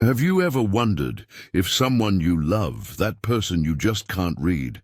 Have you ever wondered if someone you love, that person you just can't read,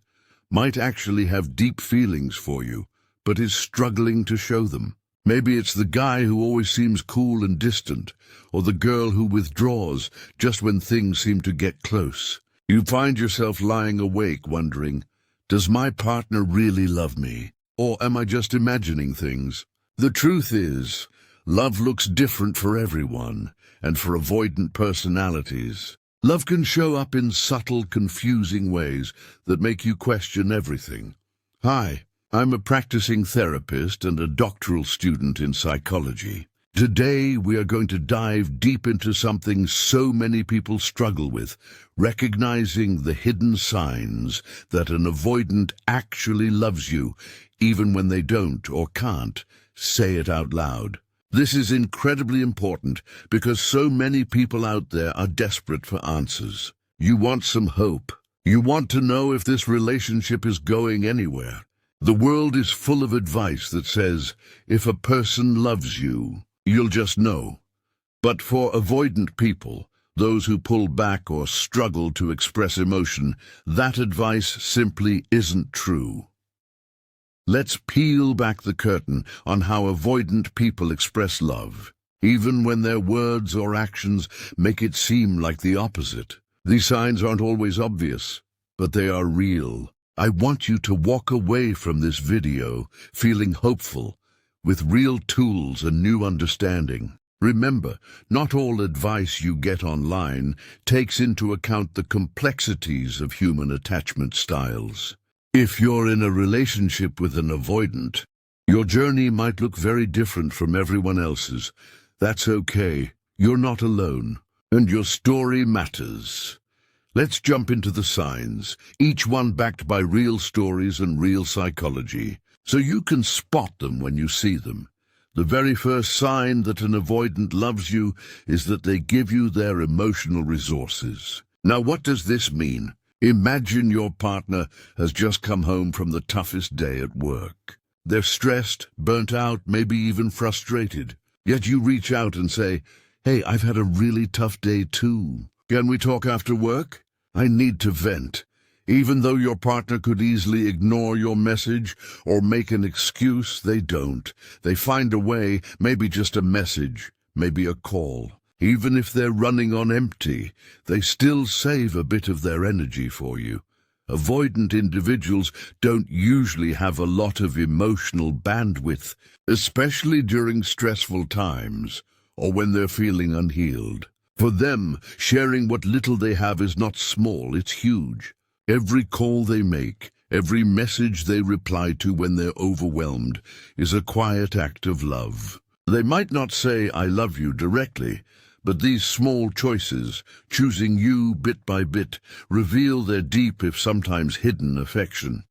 might actually have deep feelings for you, but is struggling to show them? Maybe it's the guy who always seems cool and distant, or the girl who withdraws just when things seem to get close. You find yourself lying awake wondering, does my partner really love me? Or am I just imagining things? The truth is, love looks different for everyone, and for avoidant personalities. Love can show up in subtle, confusing ways that make you question everything. Hi, I'm a practicing therapist and a doctoral student in psychology. Today we are going to dive deep into something so many people struggle with, recognizing the hidden signs that an avoidant actually loves you, even when they don't or can't say it out loud. This is incredibly important because so many people out there are desperate for answers. You want some hope. You want to know if this relationship is going anywhere. The world is full of advice that says, if a person loves you, you'll just know. But for avoidant people, those who pull back or struggle to express emotion, that advice simply isn't true. Let's peel back the curtain on how avoidant people express love, even when their words or actions make it seem like the opposite. These signs aren't always obvious, but they are real. I want you to walk away from this video feeling hopeful, with real tools and new understanding. Remember, not all advice you get online takes into account the complexities of human attachment styles. If you're in a relationship with an avoidant, your journey might look very different from everyone else's. That's okay. You're not alone, and your story matters. Let's jump into the signs, each one backed by real stories and real psychology, so you can spot them when you see them. The very first sign that an avoidant loves you is that they give you their emotional resources. Now, what does this mean? Imagine your partner has just come home from the toughest day at work. They're stressed, burnt out, maybe even frustrated. Yet you reach out and say, "Hey, I've had a really tough day too. Can we talk after work? I need to vent." Even though your partner could easily ignore your message or make an excuse, they don't. They find a way, maybe just a message, maybe a call. Even if they're running on empty, they still save a bit of their energy for you. Avoidant individuals don't usually have a lot of emotional bandwidth, especially during stressful times or when they're feeling unhealed. For them, sharing what little they have is not small, it's huge. Every call they make, every message they reply to when they're overwhelmed, is a quiet act of love. They might not say, "I love you," directly, but these small choices, choosing you bit by bit, reveal their deep, if sometimes hidden, affection.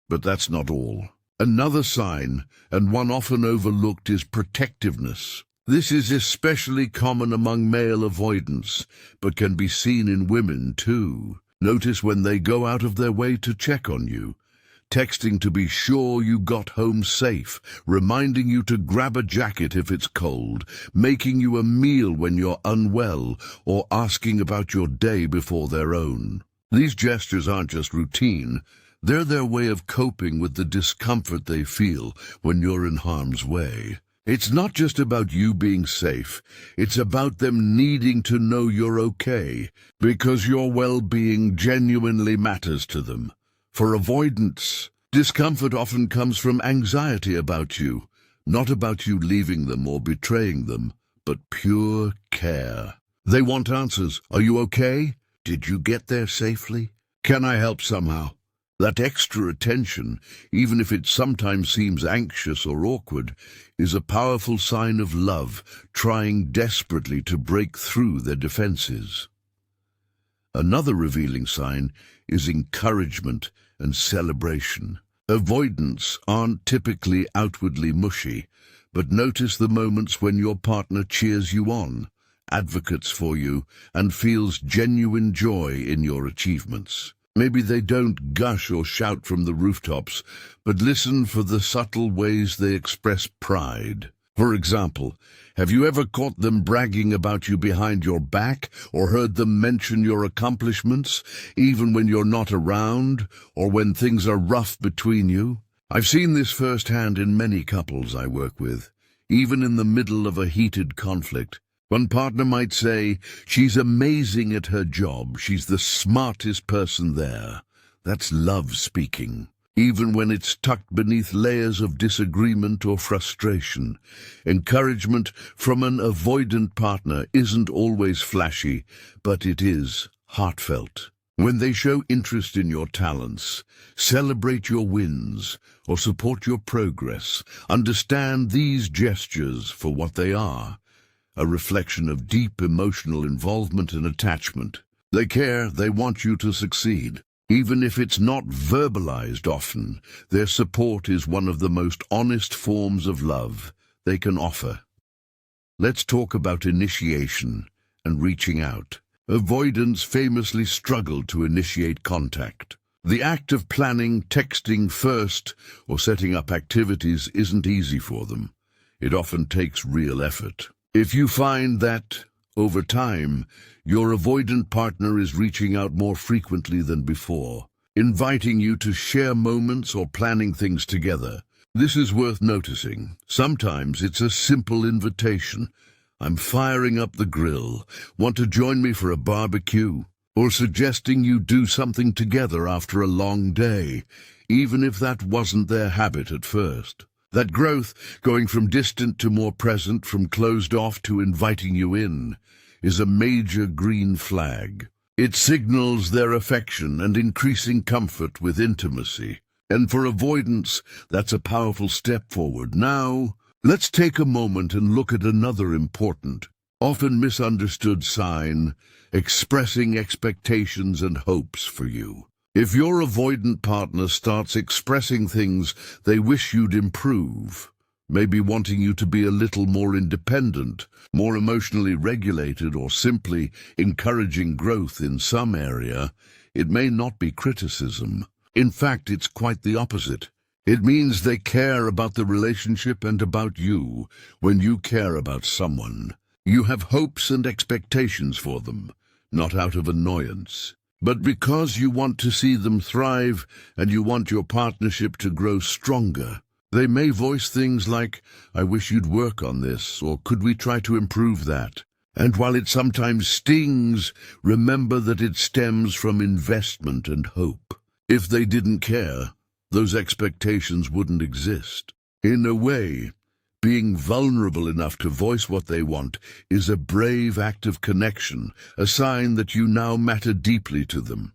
But that's not all. Another sign, and one often overlooked, is protectiveness. This is especially common among male avoidants, but can be seen in women too. Notice when they go out of their way to check on you, texting to be sure you got home safe, reminding you to grab a jacket if it's cold, making you a meal when you're unwell, or asking about your day before their own. These gestures aren't just routine, they're their way of coping with the discomfort they feel when you're in harm's way. It's not just about you being safe, it's about them needing to know you're okay, because your well-being genuinely matters to them. For avoidance, discomfort often comes from anxiety about you, not about you leaving them or betraying them, but pure care. They want answers. Are you okay? Did you get there safely? Can I help somehow? That extra attention, even if it sometimes seems anxious or awkward, is a powerful sign of love, trying desperately to break through their defenses. Another revealing sign is encouragement and celebration. Avoidants aren't typically outwardly mushy, but notice the moments when your partner cheers you on, advocates for you, and feels genuine joy in your achievements. Maybe they don't gush or shout from the rooftops, but listen for the subtle ways they express pride. For example, have you ever caught them bragging about you behind your back or heard them mention your accomplishments, even when you're not around or when things are rough between you? I've seen this firsthand in many couples I work with, even in the middle of a heated conflict. One partner might say, "She's amazing at her job, she's the smartest person there." That's love speaking, even when it's tucked beneath layers of disagreement or frustration. Encouragement from an avoidant partner isn't always flashy, but it is heartfelt. When they show interest in your talents, celebrate your wins, or support your progress, understand these gestures for what they are: a reflection of deep emotional involvement and attachment. They care, they want you to succeed. Even if it's not verbalized often, their support is one of the most honest forms of love they can offer. Let's talk about initiation and reaching out. Avoidants famously struggle to initiate contact. The act of planning, texting first, or setting up activities isn't easy for them. It often takes real effort. If you find that, over time, your avoidant partner is reaching out more frequently than before, inviting you to share moments or planning things together, this is worth noticing. Sometimes it's a simple invitation. "I'm firing up the grill. Want to join me for a barbecue?" Or suggesting you do something together after a long day, even if that wasn't their habit at first. That growth, going from distant to more present, from closed off to inviting you in, is a major green flag. It signals their affection and increasing comfort with intimacy. And for avoidance, that's a powerful step forward. Now, let's take a moment and look at another important, often misunderstood sign: expressing expectations and hopes for you. If your avoidant partner starts expressing things they wish you'd improve, maybe wanting you to be a little more independent, more emotionally regulated, or simply encouraging growth in some area, it may not be criticism. In fact, it's quite the opposite. It means they care about the relationship and about you. When you care about someone, you have hopes and expectations for them, not out of annoyance, but because you want to see them thrive and you want your partnership to grow stronger. They may voice things like, "I wish you'd work on this," or "Could we try to improve that?" And while it sometimes stings, remember that it stems from investment and hope. If they didn't care, those expectations wouldn't exist. In a way, being vulnerable enough to voice what they want is a brave act of connection, a sign that you now matter deeply to them.